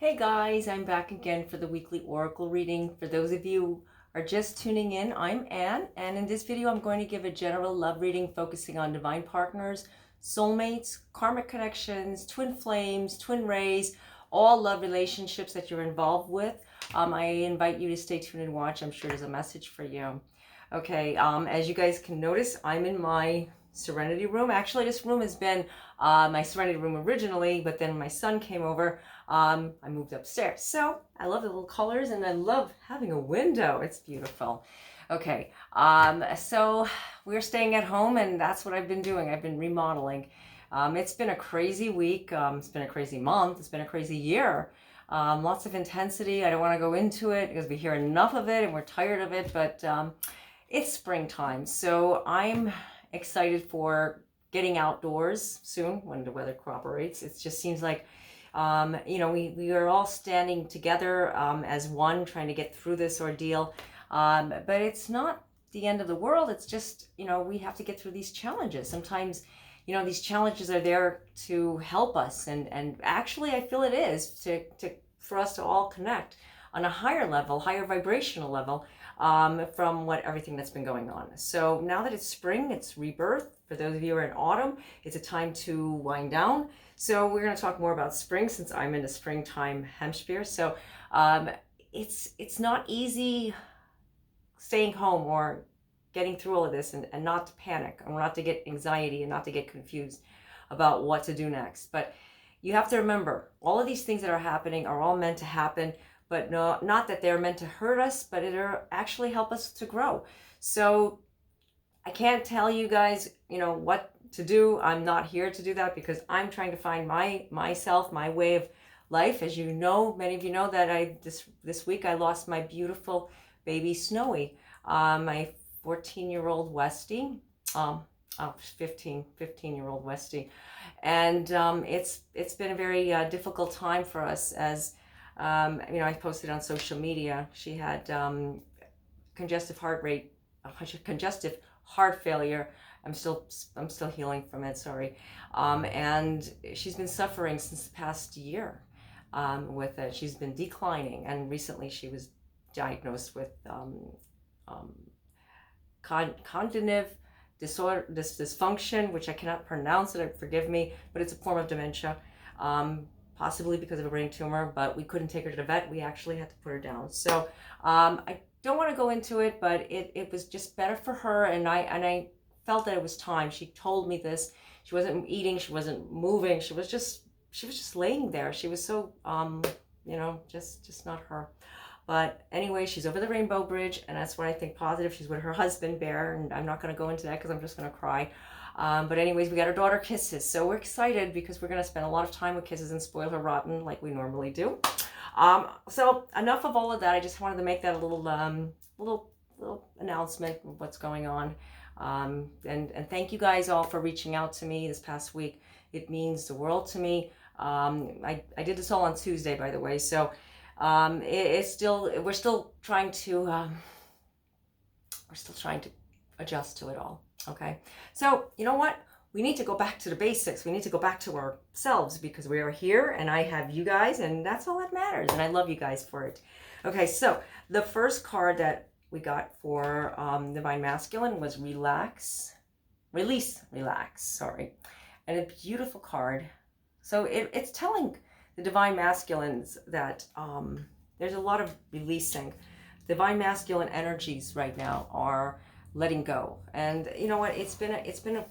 Hey guys, I'm back again for the weekly oracle reading. For those of you who are just tuning in, I'm Anne, and in this video I'm going to give a general love reading focusing on divine partners, soulmates, karmic connections, twin flames, twin rays, all love relationships that you're involved with. I invite you to stay tuned and watch. I'm sure there's a message for you. Okay, as you guys can notice, I'm in my Serenity room. Actually, this room has been my Serenity room originally, but then my son came over. I moved upstairs. So I love the little colors and I love having a window. It's beautiful. Okay, so we're staying at home and that's what I've been doing. I've been remodeling. It's been a crazy week. It's been a crazy month. It's been a crazy year. Lots of intensity. I don't want to go into it because we hear enough of it and we're tired of it, but it's springtime. So I'm excited for getting outdoors soon when the weather cooperates. It just seems like we are all standing together as one, trying to get through this ordeal. But it's not the end of the world. It's just, we have to get through these challenges. Sometimes, these challenges are there to help us. And actually, I feel it is for us to all connect on a higher level, higher vibrational level, from everything that's been going on. So now that it's spring, it's rebirth. For those of you who are in autumn, it's a time to wind down. So we're going to talk more about spring since I'm in the springtime hemisphere. So it's not easy staying home or getting through all of this and not to panic and not to get anxiety and not to get confused about what to do next. But you have to remember, all of these things that are happening are all meant to happen, but not that they're meant to hurt us, but it'll actually help us to grow. So I can't tell you guys, what to do. I'm not here to do that because I'm trying to find myself, my way of life. As you know, many of you know that this week I lost my beautiful baby Snowy, my 14-year-old Westie, 15-year-old Westie. And it's been a very difficult time for us as I posted on social media. She had congestive heart failure. I'm still healing from it. Sorry, and she's been suffering since the past year with it. She's been declining, and recently she was diagnosed with cognitive dysfunction, which I cannot pronounce it. Forgive me, but it's a form of dementia. Possibly because of a brain tumor, but we couldn't take her to the vet. We actually had to put her down. So I don't want to go into it, but it was just better for her, and I felt that it was time. She told me this. She wasn't eating, she wasn't moving, she was just laying there. She was so just not her. But anyway, she's over the Rainbow Bridge, and that's what I think positive. She's with her husband, Bear, and I'm not going to go into that because I'm just going to cry. But anyways, we got our daughter Kisses, so we're excited because we're going to spend a lot of time with Kisses and spoil her rotten like we normally do. So enough of all of that. I just wanted to make that a little announcement of what's going on. And thank you guys all for reaching out to me this past week. It means the world to me. I did this all on Tuesday, by the way, so we're still trying to adjust to it all. Okay, so you know what? We need to go back to the basics. We need to go back to ourselves because we are here and I have you guys, and that's all that matters. And I love you guys for it. Okay, so the first card that we got for Divine Masculine was Release, sorry. And a beautiful card. So it's telling the Divine Masculines that there's a lot of releasing. Divine Masculine energies right now are letting go. And you know what? It's been a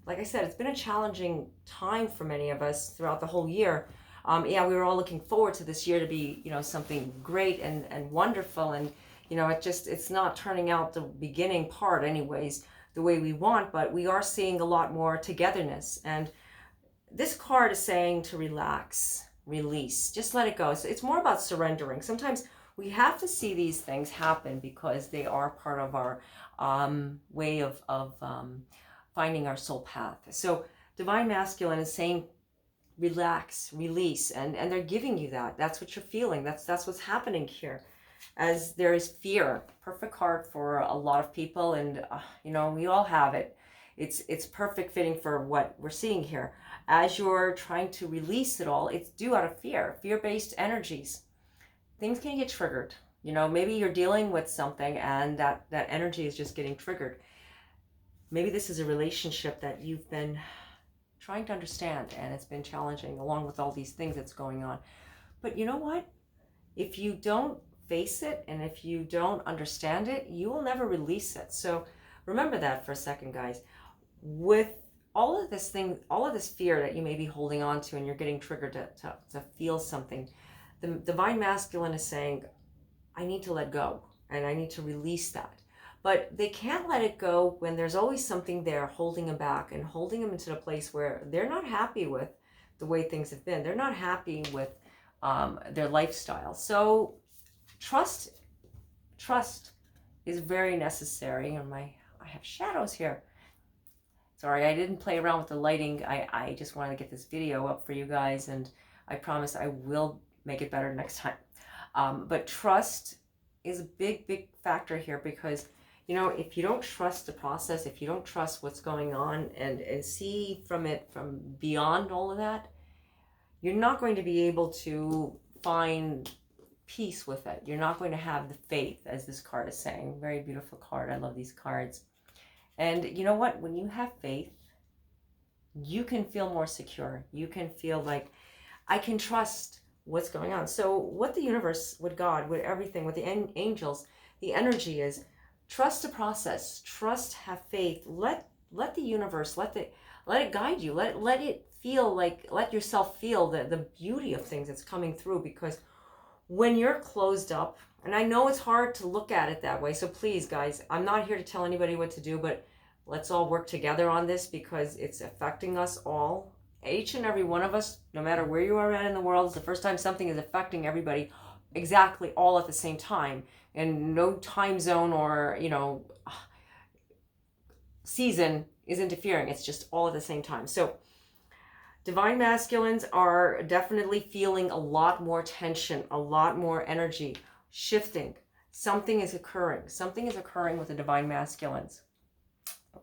like I said, it's been a challenging time for many of us throughout the whole year. We were all looking forward to this year to be, something great and wonderful. And, it's not turning out the beginning part anyways, the way we want, but we are seeing a lot more togetherness. And this card is saying to relax, release, just let it go. So it's more about surrendering. Sometimes we have to see these things happen because they are part of our way of finding our soul path. So Divine Masculine is saying relax, release, and they're giving you that. That's what you're feeling. That's what's happening here. As there is fear, perfect card for a lot of people, and we all have it. It's perfect fitting for what we're seeing here. As you're trying to release it all, it's due out of fear-based energies. Things can get triggered. You know, maybe you're dealing with something and that energy is just getting triggered. Maybe this is a relationship that you've been trying to understand and it's been challenging along with all these things that's going on. But you know what? If you don't face it and if you don't understand it, you will never release it. So remember that for a second, guys. With all of this thing, all of this fear that you may be holding on to and you're getting triggered to feel something, the divine masculine is saying, I need to let go and I need to release that. But they can't let it go when there's always something there holding them back and holding them into a place where they're not happy with the way things have been. They're not happy with their lifestyle. So trust is very necessary. And I have shadows here. Sorry, I didn't play around with the lighting. I just wanted to get this video up for you guys, and I promise I will make it better next time. But trust is a big factor here, because you know, if you don't trust the process, if you don't trust what's going on and see from beyond all of that, you're not going to be able to find peace with it. You're not going to have the faith, as this card is saying. Very beautiful card. I love these cards. And you know what? When you have faith, you can feel more secure. You can feel like, I can trust what's going on. So what the universe, with God, with everything, with the angels, the energy is, trust the process, trust, have faith, let the universe, let it guide you, let it feel like, let yourself feel the beauty of things that's coming through. Because when you're closed up, and I know it's hard to look at it that way, so please guys, I'm not here to tell anybody what to do, but let's all work together on this, because it's affecting us all. Each and every one of us, no matter where you are at in the world, it's the first time something is affecting everybody exactly all at the same time, and no time zone or, you know, season is interfering. It's just all at the same time. So divine masculines are definitely feeling a lot more tension, a lot more energy shifting. Something is occurring. Something is occurring with the divine masculines.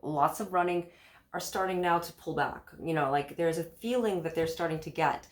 Lots of running are starting now to pull back. You know, like there's a feeling that they're starting to get.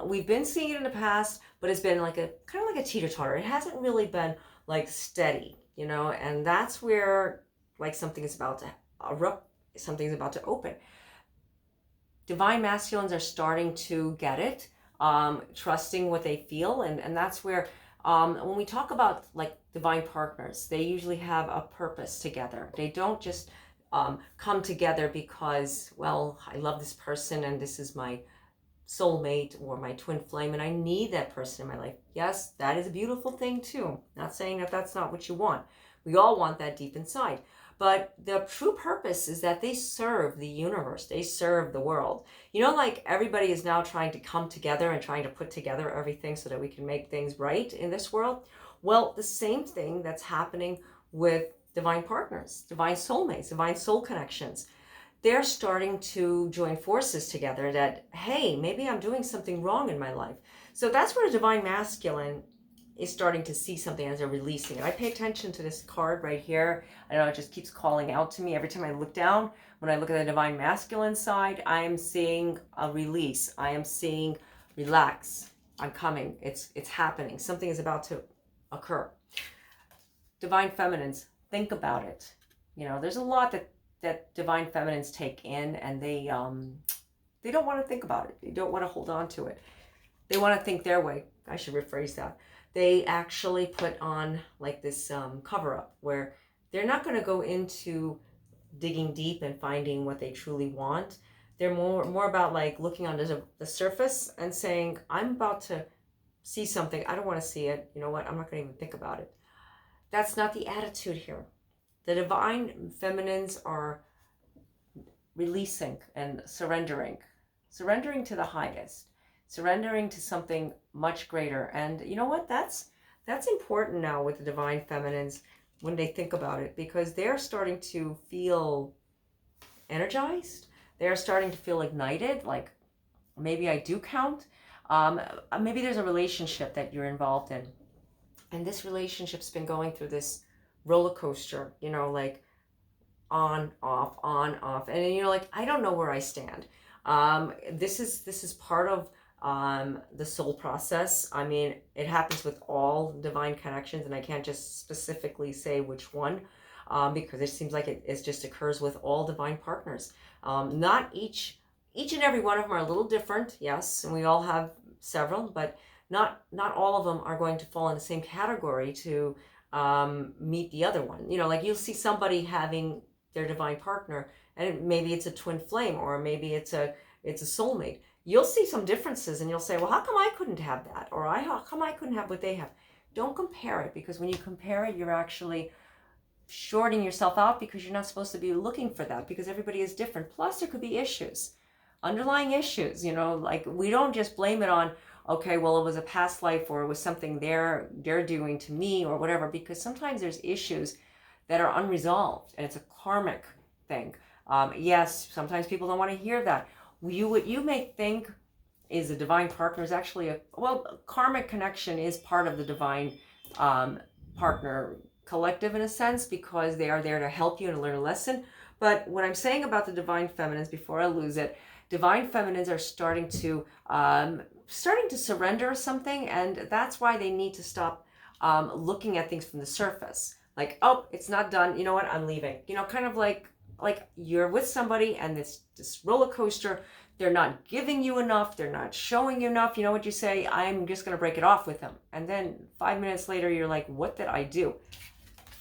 We've been seeing it in the past, but it's been like a kind of like a teeter-totter. It hasn't really been like steady, you know, and that's where like something is about to erupt, something's about to open. Divine masculines are starting to get it, trusting what they feel, and that's where when we talk about like divine partners, they usually have a purpose together. They don't just come together because, well, I love this person and this is my soulmate or my twin flame and I need that person in my life. Yes, that is a beautiful thing too. Not saying that that's not what you want. We all want that deep inside. But the true purpose is that they serve the universe. They serve the world. You know, like everybody is now trying to come together and trying to put together everything so that we can make things right in this world. Well, the same thing that's happening with divine partners, divine soulmates, divine soul connections. They're starting to join forces together that, hey, maybe I'm doing something wrong in my life. So that's where the divine masculine is starting to see something as they're releasing it. I pay attention to this card right here. I know it just keeps calling out to me every time I look down. When I look at the divine masculine side, I am seeing a release. I am seeing relax. I'm coming. It's happening. Something is about to occur. Divine feminines, think about it. You know, there's a lot that divine feminines take in, and they don't want to think about it. They don't want to hold on to it. They want to think their way. I should rephrase that. They actually put on like this cover up where they're not going to go into digging deep and finding what they truly want. They're more about like looking under the surface and saying, I'm about to see something. I don't want to see it. You know what? I'm not going to even think about it. That's not the attitude here. The divine feminines are releasing and surrendering to the highest, surrendering to something much greater. And you know what? That's important now with the divine feminines when they think about it, because they're starting to feel energized. They're starting to feel ignited, like maybe I do count. Maybe there's a relationship that you're involved in, and this relationship's been going through this roller coaster, you know, like on, off. And you're like, I don't know where I stand. This is part of the soul process. I mean, it happens with all divine connections, and I can't just specifically say which one, because it seems like it just occurs with all divine partners. Not each and every one of them are a little different, yes, and we all have several, but not all of them are going to fall in the same category to meet the other one. You know, like you'll see somebody having their divine partner, and maybe it's a twin flame, or maybe it's a soulmate. You'll see some differences, and you'll say, well, how come I couldn't have that, or how come I couldn't have what they have? Don't compare it, because when you compare it, you're actually shorting yourself out, because you're not supposed to be looking for that, because everybody is different. Plus, there could be issues, underlying issues. You know, like we don't just blame it on, okay, well, it was a past life, or it was something they're doing to me, or whatever, because sometimes there's issues that are unresolved, and it's a karmic thing. Yes, sometimes people don't want to hear that. What you may think is a divine partner is actually karmic connection is part of the divine partner collective, in a sense, because they are there to help you and learn a lesson. But what I'm saying about the divine feminines, before I lose it, divine feminines are starting to surrender something, and that's why they need to stop looking at things from the surface. Like, oh, it's not done. You know what? I'm leaving. You know, kind of like you're with somebody, and this roller coaster. They're not giving you enough. They're not showing you enough. You know what you say? I'm just going to break it off with them. And then 5 minutes later, you're like, what did I do?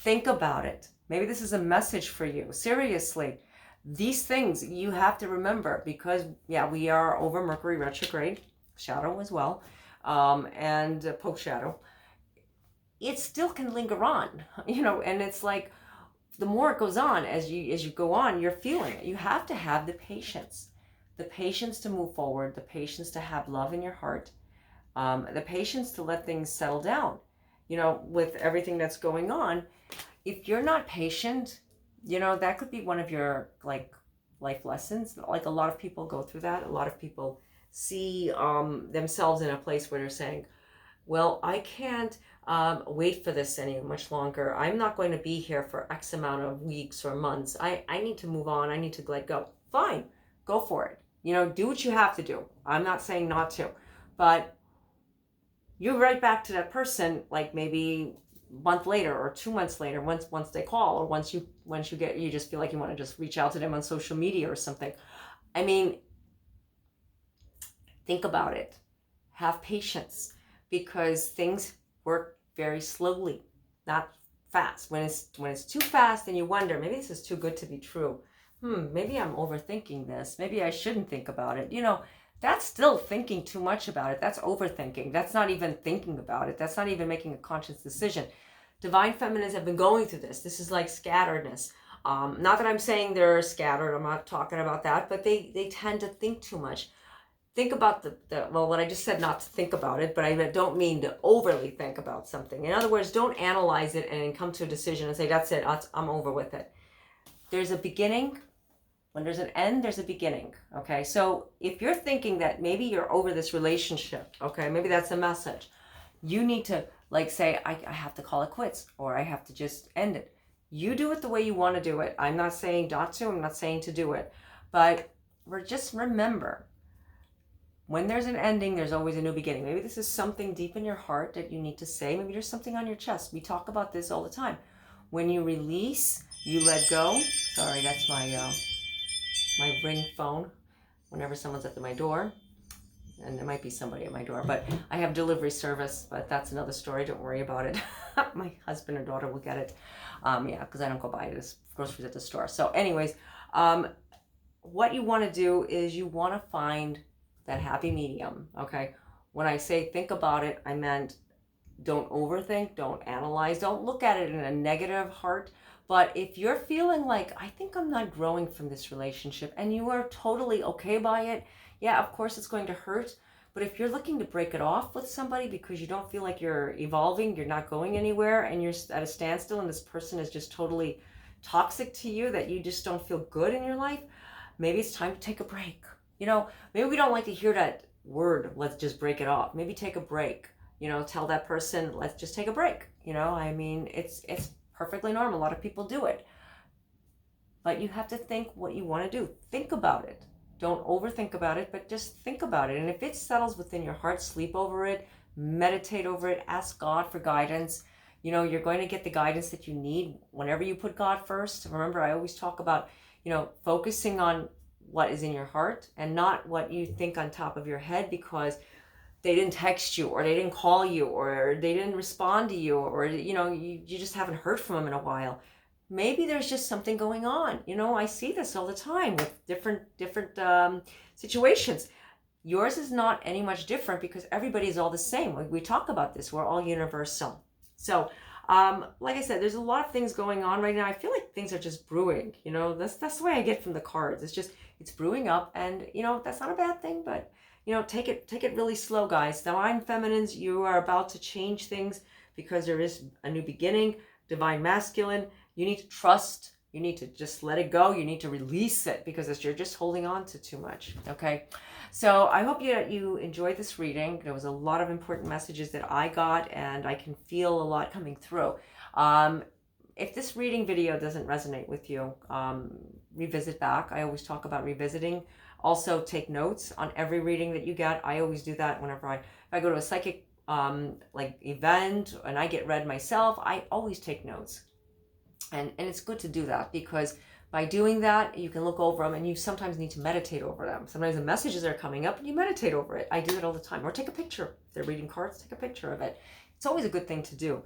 Think about it. Maybe this is a message for you. Seriously, these things you have to remember, because, yeah, we are over Mercury retrograde, shadow as well, and post shadow. It still can linger on, you know, and it's like the more it goes on, as you go on, you're feeling it. You have to have the patience to move forward, the patience to have love in your heart, the patience to let things settle down. You know, with everything that's going on, if you're not patient, you know, that could be one of your life lessons. Like a lot of people go through that. A lot of people see themselves in a place where they're saying, well, I can't wait for this any much longer. I'm not going to be here for X amount of weeks or months. I need to move on. I need to let go. Fine, go for it. You know, do what you have to do. I'm not saying not to, but you're right back to that person, like maybe a month later or 2 months later, once they call, or once you just feel like you want to just reach out to them on social media or something. I mean, think about it. Have patience, because things work very slowly, not fast. When it's too fast, then you wonder, maybe this is too good to be true. Maybe I'm overthinking this. Maybe I shouldn't think about it. You know, that's still thinking too much about it. That's overthinking. That's not even thinking about it. That's not even making a conscious decision. Divine feminines have been going through this. This is like scatteredness. Not that I'm saying they're scattered. I'm not talking about that, but they tend to think too much. Think about well, what I just said, not to think about it, but I don't mean to overly think about something. In other words, don't analyze it and come to a decision and say, that's it, I'm over with it. There's a beginning. When there's an end, there's a beginning, okay? So if you're thinking that maybe you're over this relationship, okay, maybe that's a message. You need to say, I have to call it quits, or I have to just end it. You do it the way you want to do it. I'm not saying not to, I'm not saying to do it. But just remember, when there's an ending, there's always a new beginning. Maybe this is something deep in your heart that you need to say. Maybe there's something on your chest. We talk about this all the time. When you release, you let go. Sorry, that's my ring phone whenever someone's at my door, and there might be somebody at my door, but I have delivery service, but that's another story. Don't worry about it. My husband or daughter will get it. Yeah, because I don't go buy this groceries at the store. So anyways, what you want to do is you want to find that happy medium, okay? When I say think about it, I meant don't overthink, don't analyze, don't look at it in a negative heart. But if you're feeling like, I think I'm not growing from this relationship, and you are totally okay by it, yeah, of course it's going to hurt. But if you're looking to break it off with somebody because you don't feel like you're evolving, you're not going anywhere, and you're at a standstill, and this person is just totally toxic to you, that you just don't feel good in your life, maybe it's time to take a break. You know, maybe we don't like to hear that word, let's just break it off. Maybe take a break. You know, tell that person, let's just take a break. You know, I mean, it's perfectly normal. A lot of people do it. but you have to think what you want to do. Think about it. Don't overthink about it, but just think about it. And if it settles within your heart, sleep over it, meditate over it, ask God for guidance. You know, you're going to get the guidance that you need whenever you put God first. Remember, I always talk about, you know, focusing on what is in your heart and not what you think on top of your head, because they didn't text you, or they didn't call you, or they didn't respond to you, or, you know, you just haven't heard from them in a while. Maybe there's just something going on. You know, I see this all the time with different situations. Yours is not any much different, because everybody is all the same. We talk about this. We're all universal. So, like I said, there's a lot of things going on right now. I feel like things are just brewing. You know, that's the way I get from the cards. It's brewing up, and you know, that's not a bad thing, but you know, take it really slow, guys. Divine Feminines, you are about to change things, because there is a new beginning. Divine Masculine, you need to trust. You need to just let it go. You need to release it, because you're just holding on to too much. Okay. So I hope you enjoyed this reading. There was a lot of important messages that I got, and I can feel a lot coming through. If this reading video doesn't resonate with you, revisit back. I always talk about revisiting. Also, take notes on every reading that you get. I always do that whenever if I go to a psychic like event and I get read myself, I always take notes. And it's good to do that, because by doing that, you can look over them, and you sometimes need to meditate over them. Sometimes the messages are coming up and you meditate over it. I do it all the time. Or take a picture. If they're reading cards, take a picture of it. It's always a good thing to do.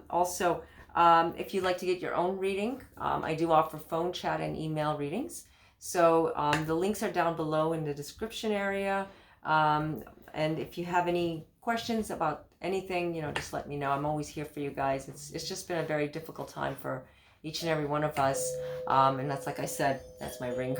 Also, if you'd like to get your own reading, I do offer phone, chat, and email readings. So the links are down below in the description area. And if you have any questions about anything, you know, just let me know. I'm always here for you guys. It's just been a very difficult time for each and every one of us. And that's, like I said, that's my ring.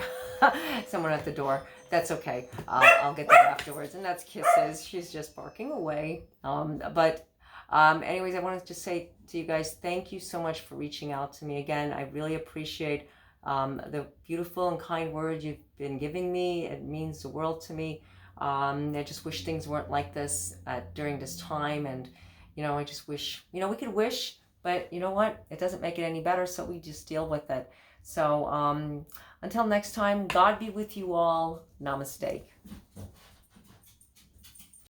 Someone at the door. That's okay. I'll get that afterwards. And that's Kisses. She's just barking away. Anyways, I wanted to say to you guys, thank you so much for reaching out to me again. I really appreciate the beautiful and kind words you've been giving me. It means the world to me. I just wish things weren't like this during this time. And, you know, I just wish, you know, we could wish, but you know what? It doesn't make it any better. So we just deal with it. So until next time, God be with you all. Namaste.